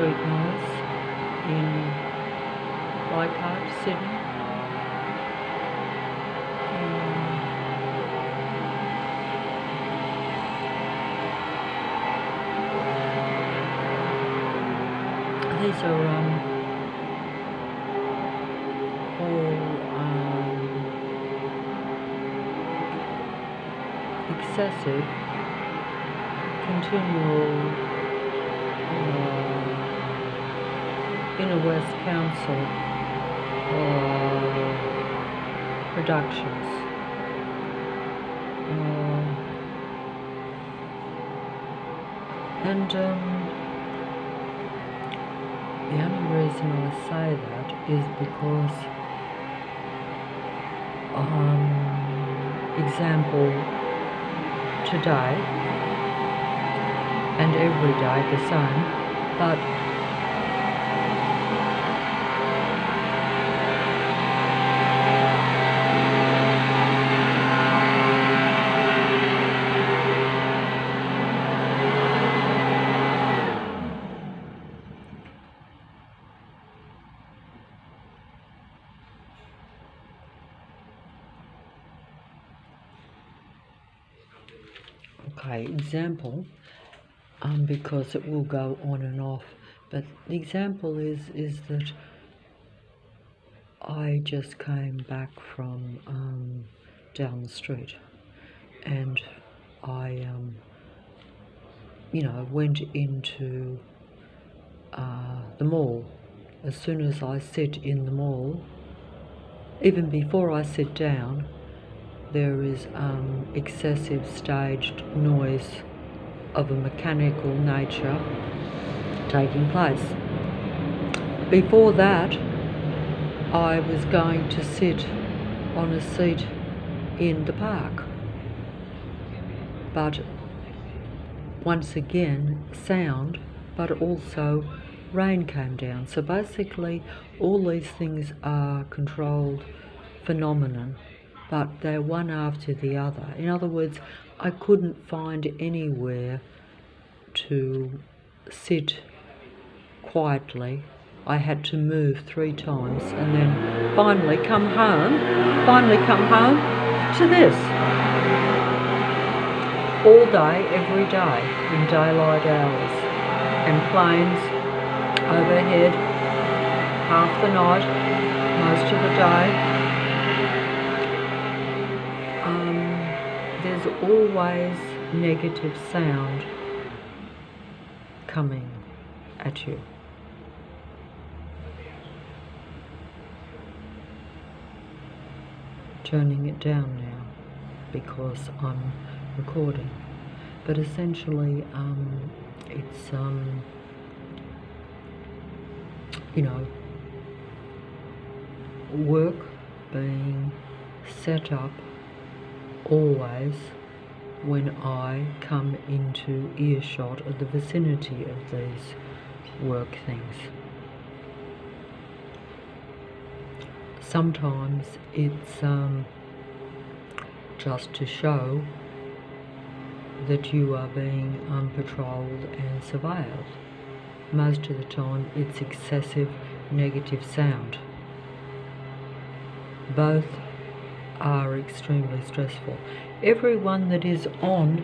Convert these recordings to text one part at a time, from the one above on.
street noise in Leichhardt, Sydney. These are all excessive, continual Inner West Council productions. The only reason I say that is because, example, today and every day the same, but okay, example, because it will go on and off, but the example is that I just came back from down the street, and I went into the mall. As soon as I sit in the mall, even before I sit down, there is excessive staged noise of a mechanical nature taking place. Before that, I was going to sit on a seat in the park, but once again sound, but also rain came down. So basically all these things are controlled phenomenon, but they're one after the other. In other words, I couldn't find anywhere to sit quietly. I had to move 3 times and then finally come home to this. All day, every day, in daylight hours, and planes overhead, half the night, most of the day. There's always negative sound coming at you. Turning it down now because I'm recording, but essentially it's work being set up always when I come into earshot of the vicinity of these work things. Sometimes it's just to show that you are being patrolled and surveilled. Most of the time it's excessive negative sound. Both are extremely stressful. Everyone that is on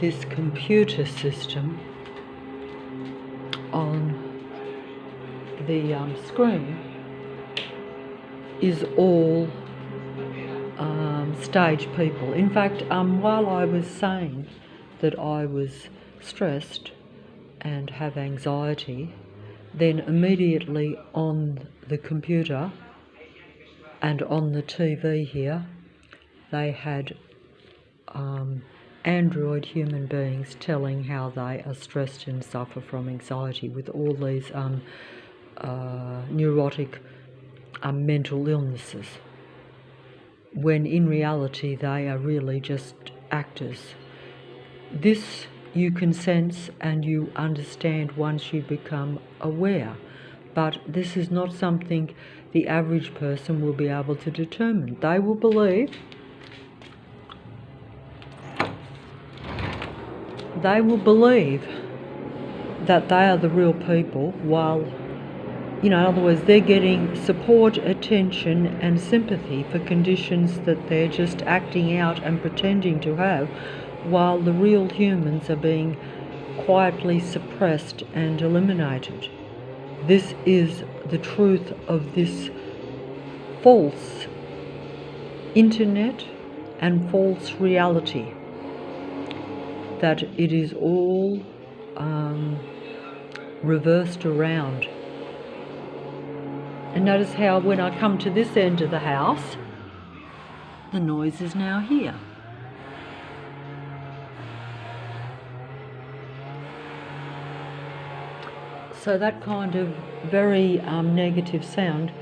this computer system on the screen is all stage people. In fact, while I was saying that I was stressed and have anxiety, then immediately on the computer and on the TV here, they had android human beings telling how they are stressed and suffer from anxiety with all these neurotic mental illnesses, when in reality they are really just actors. This you can sense and you understand once you become aware, but this is not something the average person will be able to determine. They will believe that they are the real people, while, in other words, they're getting support, attention and sympathy for conditions that they're just acting out and pretending to have, while the real humans are being quietly suppressed and eliminated. This is the truth of this false internet and false reality, that it is all reversed around. And notice how when I come to this end of the house, the noise is now here. So that kind of very negative sound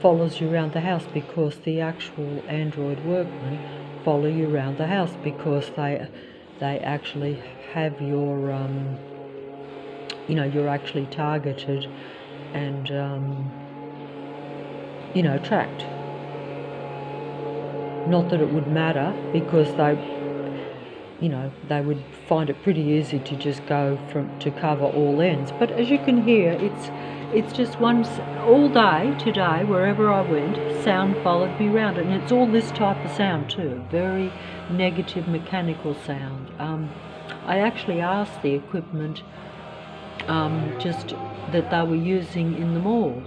follows you around the house, because the actual Android workmen follow you around the house, because they actually have your, you're actually targeted and, tracked. Not that it would matter, because they would find it pretty easy to just go to cover all ends. But as you can hear, it's just all day today, wherever I went, sound followed me around, and it's all this type of sound too, very negative mechanical sound. I actually asked the equipment just that they were using in the mall,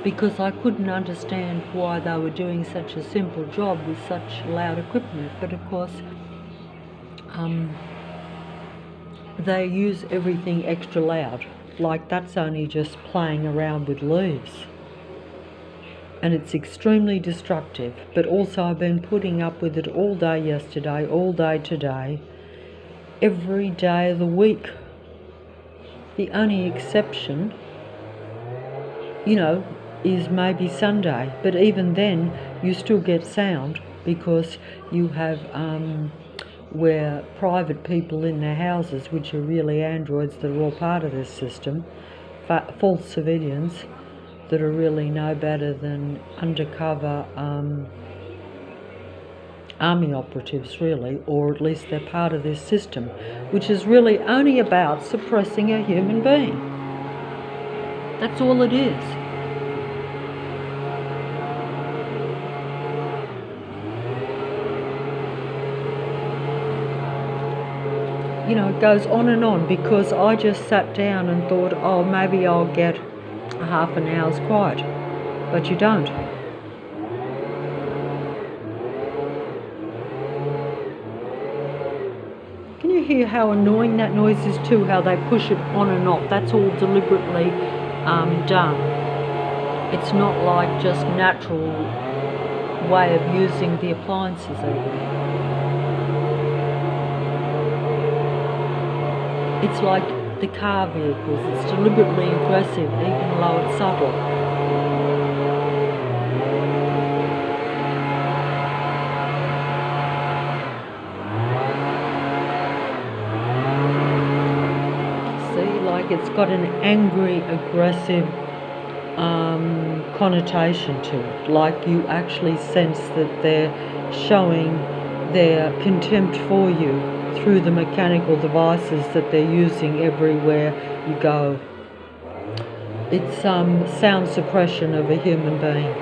because I couldn't understand why they were doing such a simple job with such loud equipment. But of course, they use everything extra loud, like that's only just playing around with leaves. And it's extremely destructive. But also I've been putting up with it all day yesterday, all day today, every day of the week. The only exception, is maybe Sunday, but even then you still get sound, because you have where private people in their houses, which are really androids that are all part of this system, false civilians that are really no better than undercover army operatives, really, or at least they're part of this system, which is really only about suppressing a human being. That's all it is. It goes on and on, because I just sat down and thought, oh, maybe I'll get a half an hour's quiet. But you don't. Can you hear how annoying that noise is too, how they push it on and off? That's all deliberately done. It's not like just natural way of using the appliances even. It's like the car vehicles, it's deliberately aggressive, even though it's subtle. See, like it's got an angry, aggressive connotation to it. Like you actually sense that they're showing their contempt for you through the mechanical devices that they're using everywhere you go. It's sound suppression of a human being,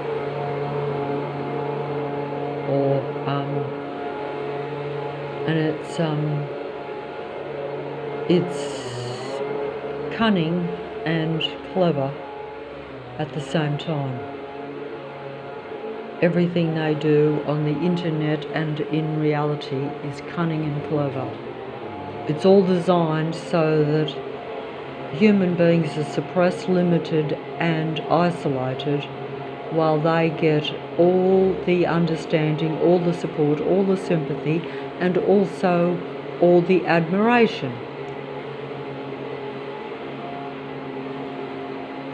and it's cunning and clever at the same time. Everything they do on the internet and in reality is cunning and clever. It's all designed so that human beings are suppressed, limited and isolated, while they get all the understanding, all the support, all the sympathy, and also all the admiration.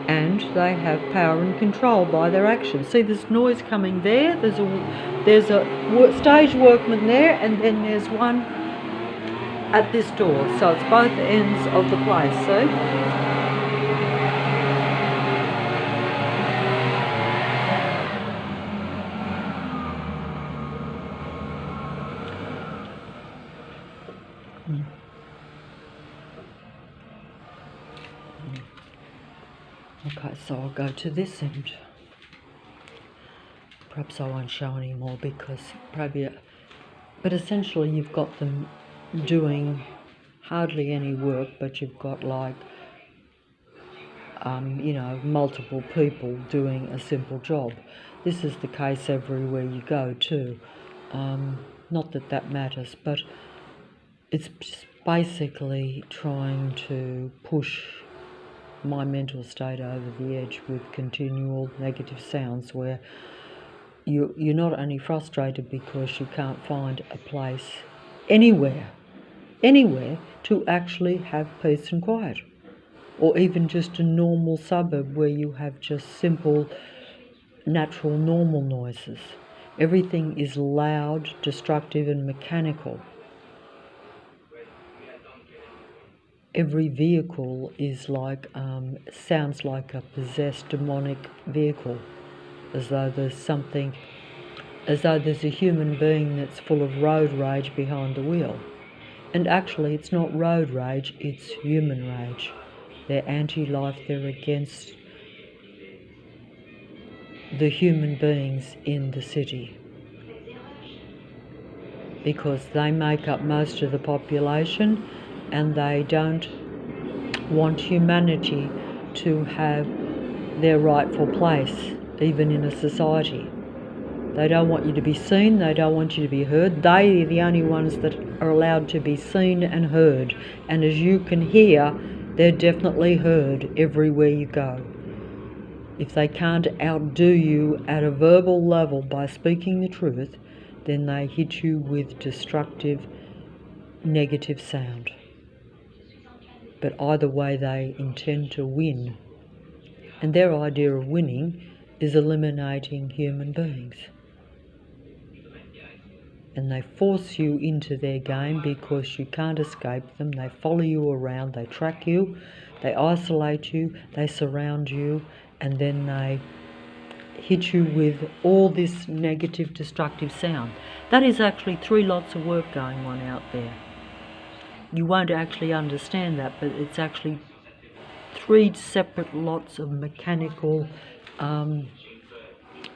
And they have power and control by their actions. See, there's noise coming there, there's a stage workman there, and then there's one at this door. So it's both ends of the place, see? Okay, so I'll go to this end. Perhaps I won't show any more because probably, but essentially you've got them doing hardly any work, but you've got like, you know, multiple people doing a simple job. This is the case everywhere you go too. Not that that matters, but it's just basically trying to push my mental state over the edge with continual negative sounds where you're not only frustrated because you can't find a place anywhere to actually have peace and quiet, or even just a normal suburb where you have just simple, natural, normal noises. Everything is loud, destructive and mechanical. Every vehicle is like, sounds like a possessed demonic vehicle, as though there's a human being that's full of road rage behind the wheel. And actually it's not road rage, it's human rage. They're anti-life, they're against the human beings in the city, because they make up most of the population and they don't want humanity to have their rightful place, even in a society. They don't want you to be seen, they don't want you to be heard. They are the only ones that are allowed to be seen and heard. And as you can hear, they're definitely heard everywhere you go. If they can't outdo you at a verbal level by speaking the truth, then they hit you with destructive, negative sound. But either way, they intend to win. And their idea of winning is eliminating human beings. And they force you into their game because you can't escape them. They follow you around, they track you, they isolate you, they surround you, and then they hit you with all this negative, destructive sound. That is actually 3 lots of work going on out there. You won't actually understand that, but it's actually 3 separate lots of mechanical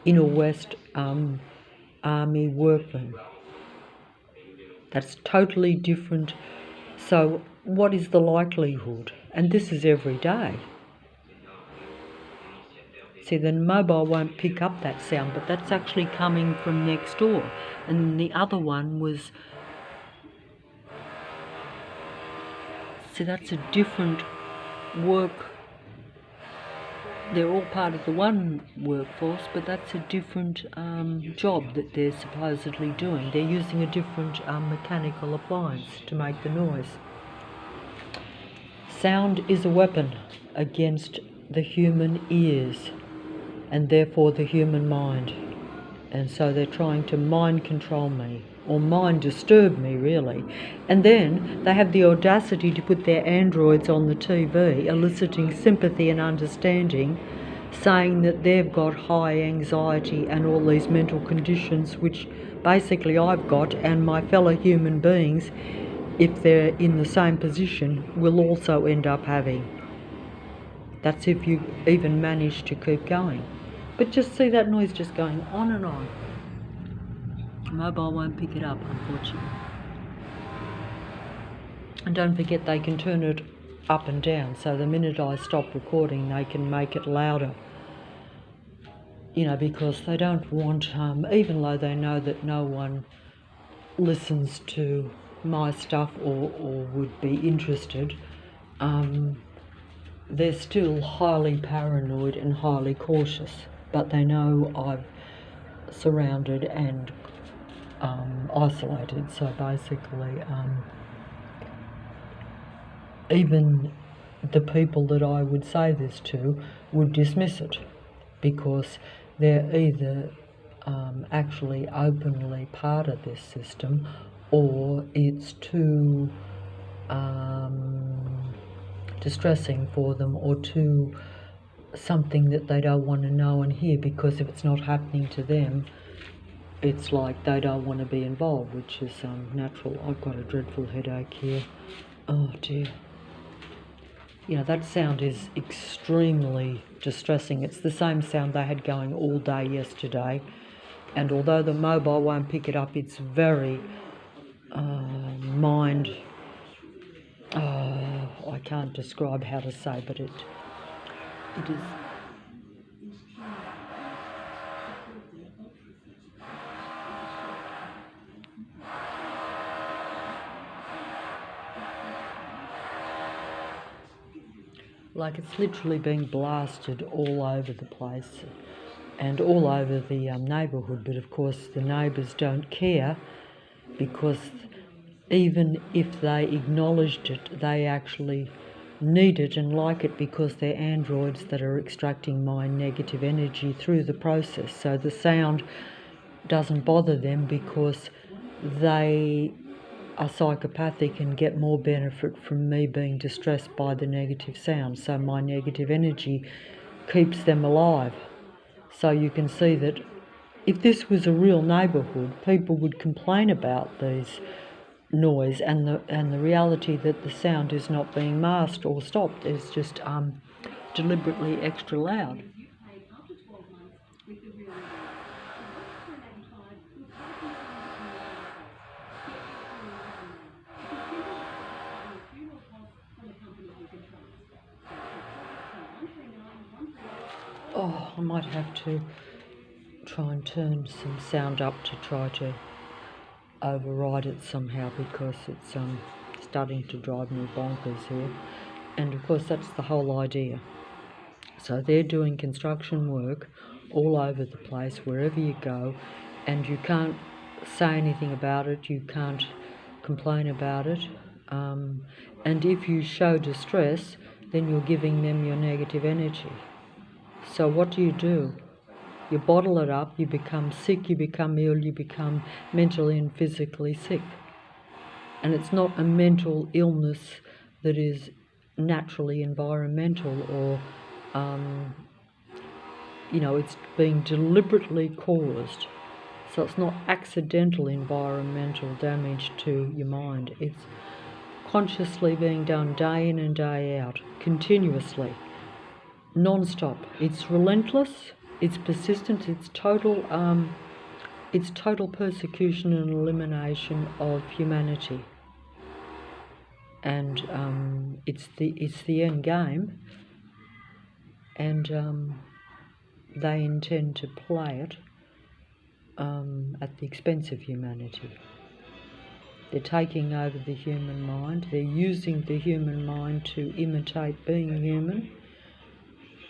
inner west army workmen. That's totally different. So what is the likelihood? And this is every day. See, the mobile won't pick up that sound, but that's actually coming from next door. And the other one was... See, that's a different work. They're all part of the one workforce, but that's a different job that they're supposedly doing. They're using a different mechanical appliance to make the noise. Sound is a weapon against the human ears and therefore the human mind. And so they're trying to mind control me, or mind disturb me, really. And then they have the audacity to put their androids on the TV, eliciting sympathy and understanding, saying that they've got high anxiety and all these mental conditions, which basically I've got, and my fellow human beings, if they're in the same position, will also end up having. That's if you even manage to keep going. But just see that noise just going on and on. Mobile won't pick it up, unfortunately. And don't forget, they can turn it up and down, so the minute I stop recording they can make it louder. You know, because they don't want, even though they know that no one listens to my stuff or would be interested, they're still highly paranoid and highly cautious. But they know I've surrounded and isolated, so basically even the people that I would say this to would dismiss it, because they're either actually openly part of this system, or it's too distressing for them, or too something that they don't want to know and hear, because if it's not happening to them, it's like they don't want to be involved, which is natural. I've got a dreadful headache here. Oh dear. You know, that sound is extremely distressing. It's the same sound they had going all day yesterday. And although the mobile won't pick it up, it's very mind... I can't describe how to say, but it is... like it's literally being blasted all over the place and all over the neighbourhood. But of course the neighbours don't care, because even if they acknowledged it, they actually need it and like it, because they're androids that are extracting my negative energy through the process. So the sound doesn't bother them, because they are psychopathic and get more benefit from me being distressed by the negative sound. So my negative energy keeps them alive. So you can see that if this was a real neighbourhood, people would complain about these noise and the reality that the sound is not being masked or stopped. It's just deliberately extra loud. Oh, I might have to try and turn some sound up to try to override it somehow, because it's starting to drive me bonkers here. And of course that's the whole idea. So they're doing construction work all over the place, wherever you go, and you can't say anything about it, you can't complain about it. And if you show distress, then you're giving them your negative energy. So what do? You bottle it up, you become sick, you become ill, you become mentally and physically sick. And it's not a mental illness that is naturally environmental, or, it's being deliberately caused. So it's not accidental environmental damage to your mind. It's consciously being done day in and day out, continuously, non-stop. It's relentless, it's persistent, it's total persecution and elimination of humanity. And it's the end game, and they intend to play it at the expense of humanity. They're taking over the human mind. They're using the human mind to imitate being human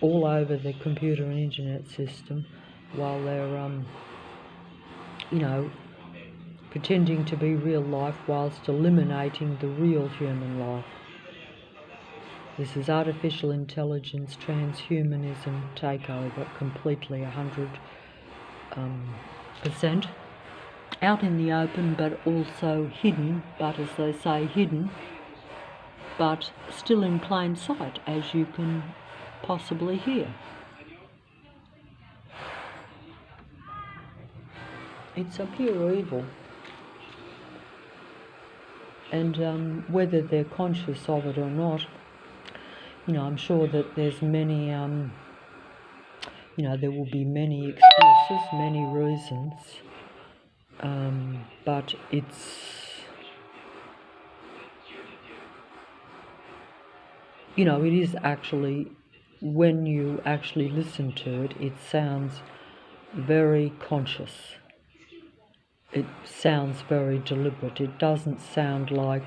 all over the computer and internet system, while they're, pretending to be real life whilst eliminating the real human life. This is artificial intelligence, transhumanism takeover, completely 100% out in the open, but also hidden, but as they say, hidden, but still in plain sight, as you can possibly hear. It's a pure evil. And whether they're conscious of it or not, I'm sure that there's many, there will be many excuses, many reasons, but it is actually, when you actually listen to it, it sounds very conscious. It sounds very deliberate. It doesn't sound like,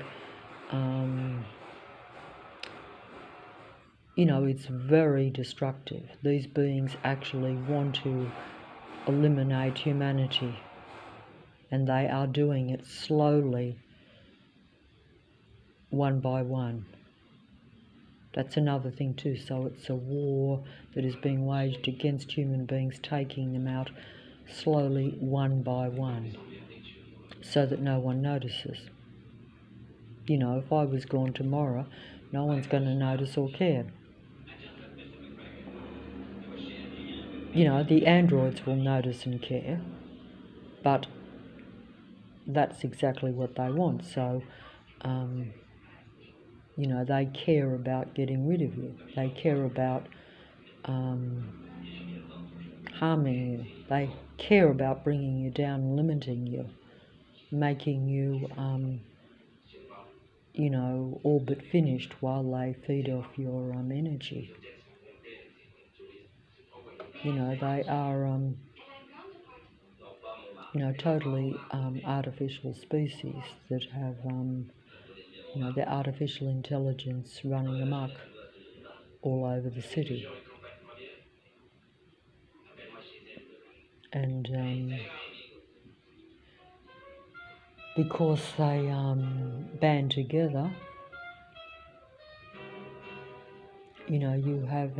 it's very destructive. These beings actually want to eliminate humanity, and they are doing it slowly, one by one. That's another thing too. So it's a war that is being waged against human beings, taking them out slowly, one by one, so that no one notices. If I was gone tomorrow, no one's going to notice or care. The androids will notice and care, but that's exactly what they want. So You know, they care about getting rid of you. They care about harming you. They care about bringing you down, limiting you, making you, you know, all but finished while they feed off your energy. You know, they are, you know, totally artificial species that have, you know, their artificial intelligence running amok all over the city. And because they band together, you know, you have,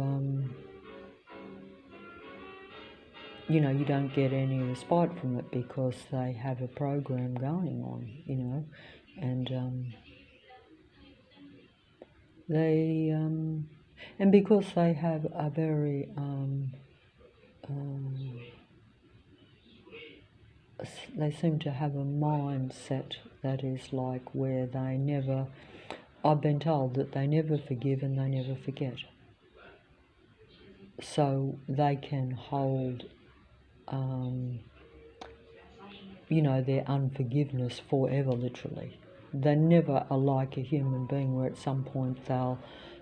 you know, you don't get any respite from it because they have a program going on, you know, and and because they have a very they seem to have a mindset that is like where they never, I've been told that they never forgive and they never forget. So they can hold, you know, their unforgiveness forever, literally. They never are like a human being where at some point they'll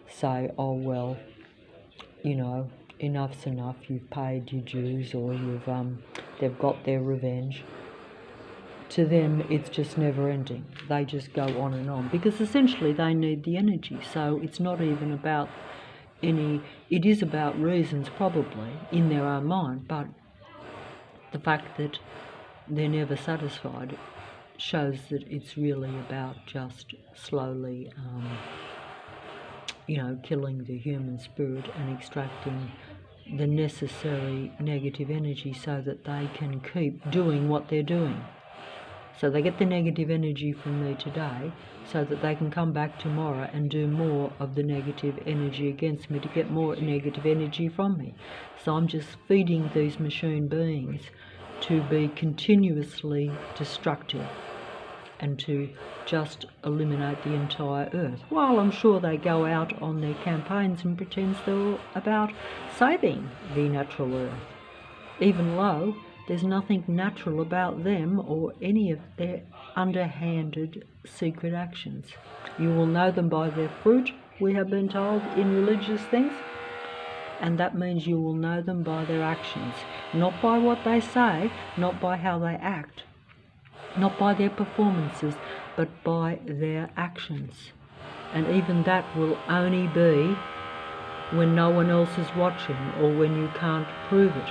say, oh, well, you know, enough's enough, you've paid your dues, or you've they've got their revenge. To them, it's just never ending. They just go on and on because essentially they need the energy. So it's not even about any, it is about reasons probably in their own mind, but the fact that they're never satisfied shows that it's really about just slowly, you know, killing the human spirit and extracting the necessary negative energy so that they can keep doing what they're doing. So they get the negative energy from me today so that they can come back tomorrow and do more of the negative energy against me to get more negative energy from me. So I'm just feeding these machine beings to be continuously destructive and to just eliminate the entire earth. While I'm sure they go out on their campaigns and pretend they're about saving the natural earth, even though there's nothing natural about them or any of their underhanded secret actions. You will know them by their fruit, we have been told in religious things, and that means you will know them by their actions, not by what they say, not by how they act, not by their performances, but by their actions. And even that will only be when no one else is watching or when you can't prove it.